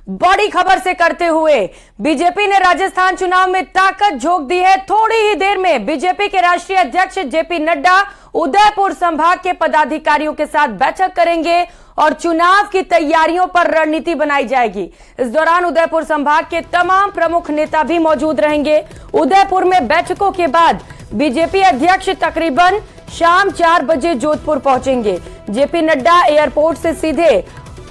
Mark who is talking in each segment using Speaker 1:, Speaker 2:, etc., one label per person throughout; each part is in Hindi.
Speaker 1: बड़ी खबर से करते हुए बीजेपी ने राजस्थान चुनाव में ताकत झोंक दी है। थोड़ी ही देर में बीजेपी के राष्ट्रीय अध्यक्ष जेपी नड्डा उदयपुर संभाग के पदाधिकारियों के साथ बैठक करेंगे और चुनाव की तैयारियों पर रणनीति बनाई जाएगी। इस दौरान उदयपुर संभाग के तमाम प्रमुख नेता भी मौजूद रहेंगे। उदयपुर में बैठकों के बाद बीजेपी अध्यक्ष तकरीबन शाम 4 बजे जोधपुर पहुंचेंगे। जेपी नड्डा एयरपोर्ट से सीधे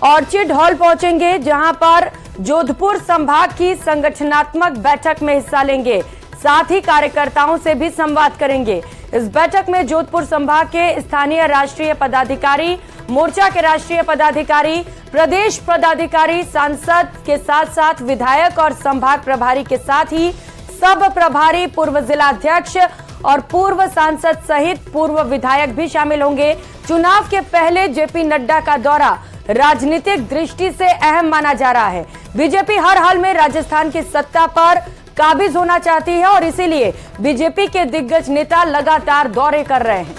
Speaker 1: ऑर्चिड हॉल पहुंचेंगे, जहां पर जोधपुर संभाग की संगठनात्मक बैठक में हिस्सा लेंगे। साथ ही कार्यकर्ताओं से भी संवाद करेंगे। इस बैठक में जोधपुर संभाग के स्थानीय राष्ट्रीय पदाधिकारी, मोर्चा के राष्ट्रीय पदाधिकारी, प्रदेश पदाधिकारी, सांसद के साथ साथ विधायक और संभाग प्रभारी के साथ ही सब प्रभारी, पूर्व जिलाध्यक्ष और पूर्व सांसद सहित पूर्व विधायक भी शामिल होंगे। चुनाव के पहले जेपी नड्डा का दौरा राजनीतिक दृष्टि से अहम माना जा रहा है। बीजेपी हर हाल में राजस्थान की सत्ता पर काबिज होना चाहती है और इसीलिए बीजेपी के दिग्गज नेता लगातार दौरे कर रहे हैं।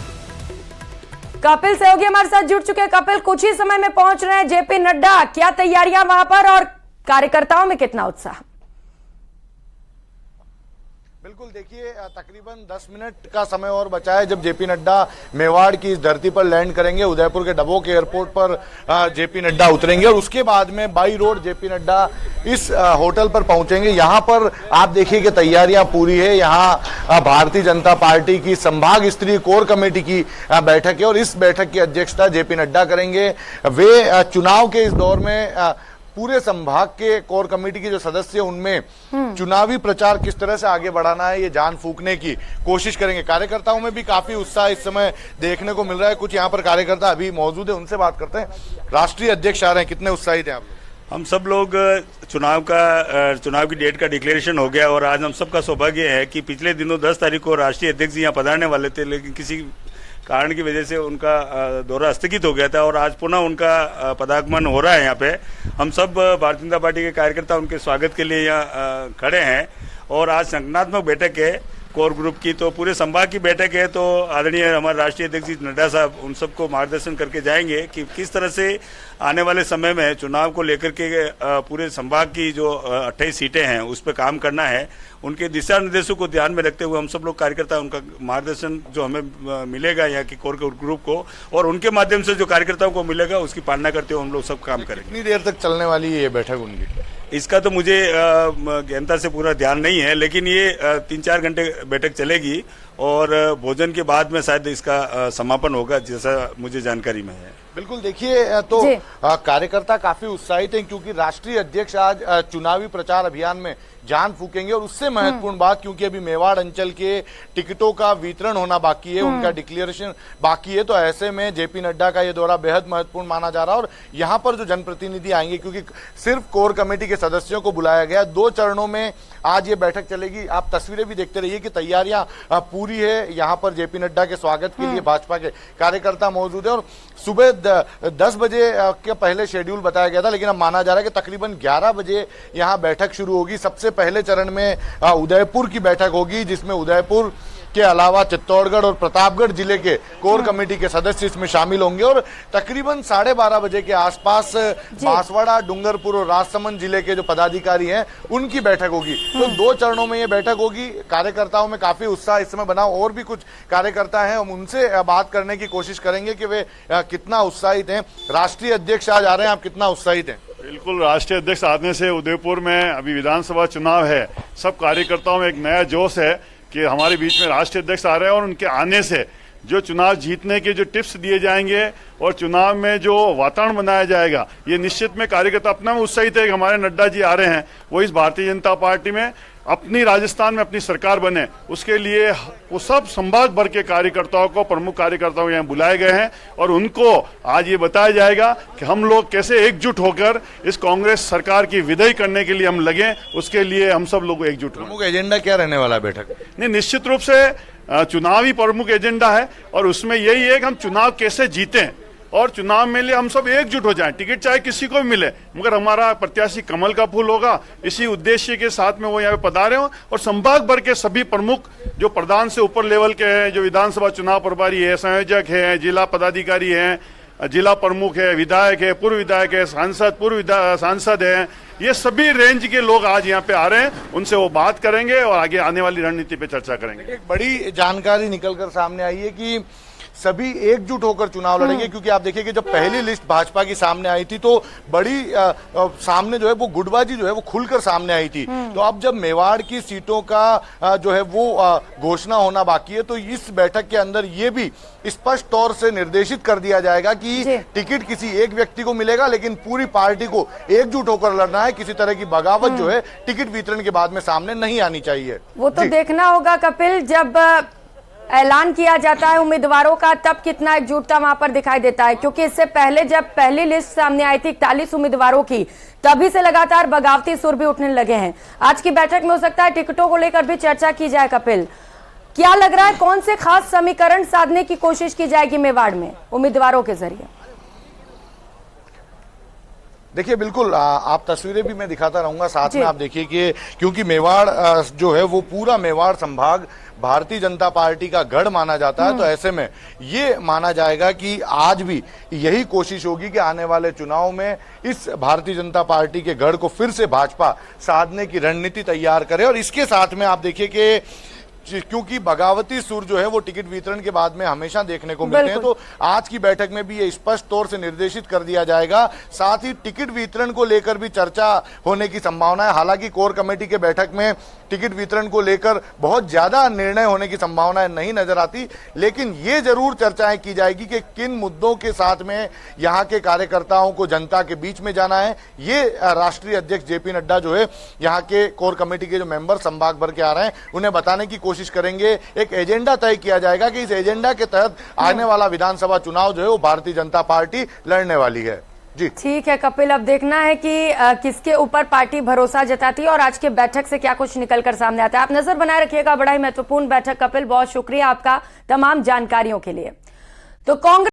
Speaker 1: कपिल सहयोगी हमारे साथ जुड़ चुके हैं। कपिल, कुछ ही समय में पहुंच रहे हैं जेपी नड्डा, क्या तैयारियां वहां पर और कार्यकर्ताओं में कितना उत्साह?
Speaker 2: बिल्कुल, देखिए तकरीबन 10 मिनट का समय और बचा है जब जेपी नड्डा मेवाड़ की इस धरती पर लैंड करेंगे। उदयपुर के डबोक एयरपोर्ट पर जेपी नड्डा उतरेंगे और उसके बाद में बाई रोड जेपी नड्डा इस होटल पर पहुंचेंगे। यहां पर आप देखिए कि तैयारियां पूरी है। यहां भारतीय जनता पार्टी की संभाग स्तरीय कोर कमेटी की बैठक है और इस बैठक की अध्यक्षता जेपी नड्डा करेंगे। वे चुनाव के इस दौर में पूरे संभाग के कोर कमेटी के जो सदस्य उनमें चुनावी प्रचार किस तरह से आगे बढ़ाना है ये जान फूंकने की कोशिश करेंगे। कार्यकर्ताओं में भी काफी उत्साह इस समय देखने को मिल रहा है। कुछ यहाँ पर कार्यकर्ता अभी मौजूद है, उनसे बात करते हैं। राष्ट्रीय अध्यक्ष आ रहे हैं, कितने उत्साहित हैं आप?
Speaker 3: हम सब लोग चुनाव की डेट का डिक्लेरेशन हो गया और आज हम सबका सौभाग्य है कि पिछले दिनों 10 तारीख को राष्ट्रीय अध्यक्ष यहाँ पधारने वाले थे, लेकिन किसी कारण की वजह से उनका दौरा स्थगित हो गया था और आज पुनः उनका पदागमन हो रहा है। यहाँ पे हम सब भारतीय जनता पार्टी के कार्यकर्ता उनके स्वागत के लिए यहाँ खड़े हैं और आज संगठनात्मक बैठक है कोर ग्रुप की, तो पूरे संभाग की बैठक है। तो आदरणीय हमारे राष्ट्रीय अध्यक्ष नड्डा साहब उन सबको मार्गदर्शन करके जाएंगे कि किस तरह से आने वाले समय में चुनाव को लेकर के पूरे संभाग की जो 28 सीटें हैं उस पर काम करना है। उनके दिशा निर्देशों को ध्यान में रखते हुए हम सब लोग कार्यकर्ता उनका मार्गदर्शन जो हमें मिलेगा यहाँ की कोर ग्रुप को और उनके माध्यम से जो कार्यकर्ताओं को मिलेगा उसकी पालना करते हुए हम लोग सब काम करेंगे।
Speaker 2: कितनी देर तक चलने वाली है ये बैठक उनकी?
Speaker 3: इसका तो मुझे गहनता से पूरा ध्यान नहीं है, लेकिन ये 3-4 घंटे बैठक चलेगी और भोजन के बाद में शायद इसका समापन होगा, जैसा मुझे जानकारी में है।
Speaker 2: बिल्कुल, देखिए तो कार्यकर्ता काफी उत्साहित हैं क्योंकि राष्ट्रीय अध्यक्ष आज चुनावी प्रचार अभियान में जान फूकेंगे और उससे महत्वपूर्ण बात, क्योंकि अभी मेवाड़ अंचल के टिकटों का वितरण होना बाकी है, उनका डिक्लेरेशन बाकी है, तो ऐसे में जेपी नड्डा का ये दौरा बेहद महत्वपूर्ण माना जा रहा है। और यहाँ पर जो जनप्रतिनिधि आएंगे, क्योंकि सिर्फ कोर कमेटी के सदस्यों को बुलाया गया, 2 चरणों में आज ये बैठक चलेगी। आप तस्वीरें भी देखते रहिए कि तैयारियां पूरी है। यहाँ पर जेपी नड्डा के स्वागत के लिए भाजपा के कार्यकर्ता मौजूद है और सुबह 10 बजे के पहले शेड्यूल बताया गया था, लेकिन अब माना जा रहा है कि तकरीबन 11 बजे यहाँ बैठक शुरू होगी। सबसे पहले चरण में उदयपुर की बैठक होगी, जिसमें उदयपुर के अलावा चित्तौड़गढ़ और प्रतापगढ़ जिले के कोर कमेटी के सदस्य इसमें शामिल होंगे और तकरीबन 12:30 बजे के आसपास बांसवाड़ा, डूंगरपुर और राजसमंद जिले के जो पदाधिकारी हैं उनकी बैठक होगी। तो 2 चरणों में ये बैठक होगी। कार्यकर्ताओं में काफी उत्साह इस समय बना। और भी कुछ कार्यकर्ता हैं, हम उनसे बात करने की कोशिश करेंगे कि वे कितना उत्साहित हैं। राष्ट्रीय अध्यक्ष आज आ रहे हैं, आप कितना उत्साहित हैं?
Speaker 4: बिल्कुल, राष्ट्रीय अध्यक्ष आने से उदयपुर में अभी विधानसभा चुनाव है, सब कार्यकर्ताओं में एक नया जोश है कि हमारे बीच में राष्ट्रीय अध्यक्ष आ रहे हैं और उनके आने से जो चुनाव जीतने के जो टिप्स दिए जाएंगे और चुनाव में जो वातावरण बनाया जाएगा, ये निश्चित में कार्यकर्ता अपना में उत्साहित है कि हमारे नड्डा जी आ रहे हैं, वो इस भारतीय जनता पार्टी में अपनी राजस्थान में अपनी सरकार बने, उसके लिए वो सब संभाग भर के कार्यकर्ताओं को, प्रमुख कार्यकर्ताओं को यहाँ बुलाए गए हैं और उनको आज ये बताया जाएगा कि हम लोग कैसे एकजुट होकर इस कांग्रेस सरकार की विदाई करने के लिए हम लगे, उसके लिए हम सब लोग एकजुट हों।
Speaker 2: प्रमुख एजेंडा क्या रहने वाला है बैठक?
Speaker 4: नहीं, निश्चित रूप से चुनावी प्रमुख एजेंडा है और उसमें यही है कि हम चुनाव कैसे जीतें और चुनाव में लिए हम सब एकजुट हो जाएं। टिकट चाहे किसी को भी मिले, मगर हमारा प्रत्याशी कमल का फूल होगा, इसी उद्देश्य के साथ में वो यहाँ पे पधारे हो और संभाग भर के सभी प्रमुख जो प्रधान से ऊपर लेवल के हैं, जो विधानसभा चुनाव प्रभारी है, संयोजक है, जिला पदाधिकारी हैं, जिला प्रमुख है, विधायक है, पूर्व विधायक है, सांसद, पूर्व सांसद है, ये सभी रेंज के लोग आज यहाँ पे आ रहे हैं, उनसे वो बात करेंगे और आगे आने वाली रणनीति पे चर्चा करेंगे।
Speaker 2: एक बड़ी जानकारी निकलकर सामने आई है कि सभी एकजुट होकर चुनाव लड़ेंगे, क्योंकि आप देखिए कि जब पहली लिस्ट भाजपा की सामने आई थी तो बड़ी सामने जो है वो गुटबाजी जो है वो खुलकर सामने आई थी। तो अब जब मेवाड़ की सीटों का जो है वो घोषणा होना बाकी है, तो इस बैठक के अंदर ये भी स्पष्ट तौर से निर्देशित कर दिया जाएगा कि टिकट किसी एक व्यक्ति को मिलेगा, लेकिन पूरी पार्टी को एकजुट होकर लड़ना है। किसी तरह की बगावत जो है टिकट वितरण के बाद में सामने नहीं आनी चाहिए।
Speaker 1: वो तो देखना होगा कपिल, जब ऐलान किया जाता है उम्मीदवारों का तब कितना एकजुटता वहां पर दिखाई देता है, क्योंकि इससे पहले जब पहली लिस्ट सामने आई थी 41 उम्मीदवारों की, तभी से लगातार बगावती सुर भी उठने लगे हैं। आज की बैठक में हो सकता है टिकटों को लेकर भी चर्चा की जाए। कपिल, क्या लग रहा है, कौन से खास समीकरण साधने की कोशिश की जाएगी मेवाड़ में उम्मीदवारों के जरिए?
Speaker 2: देखिए बिल्कुल, आप तस्वीरें भी मैं दिखाता रहूंगा साथ में। आप देखिए कि क्योंकि मेवाड़ जो है वो पूरा मेवाड़ संभाग भारतीय जनता पार्टी का गढ़ माना जाता है, तो ऐसे में ये माना जाएगा कि आज भी यही कोशिश होगी कि आने वाले चुनाव में इस भारतीय जनता पार्टी के गढ़ को फिर से भाजपा साधने की रणनीति तैयार करे। और इसके साथ में आप देखिए कि क्योंकि बगावती सुर जो है वो टिकट वितरण के बाद में हमेशा देखने को मिलते हैं, तो आज की बैठक में भी ये स्पष्ट तौर से निर्देशित कर दिया जाएगा। साथ ही टिकट वितरण को लेकर भी चर्चा होने की संभावना है। हालांकि कोर कमेटी के बैठक में टिकट वितरण को लेकर बहुत ज्यादा निर्णय होने की संभावनाएं नहीं नजर आती, लेकिन ये जरूर चर्चाएं की जाएगी कि किन मुद्दों के साथ में यहाँ के कार्यकर्ताओं को जनता के बीच में जाना है। ये राष्ट्रीय अध्यक्ष जेपी नड्डा जो है यहाँ के कोर कमेटी के जो मेंबर संभाग भर के आ रहे हैं, उन्हें बताने की कोशिश करेंगे। एक एजेंडा तय किया जाएगा कि इस एजेंडा के तहत आने वाला विधानसभा चुनाव जो है वो भारतीय जनता पार्टी लड़ने वाली है। जी
Speaker 1: ठीक है कपिल, अब देखना है कि किसके ऊपर पार्टी भरोसा जताती है और आज के बैठक से क्या कुछ निकलकर सामने आता है। आप नजर बनाए रखिएगा, बड़ा ही महत्वपूर्ण बैठक। कपिल, बहुत शुक्रिया आपका तमाम जानकारियों के लिए। तो कांग्रेस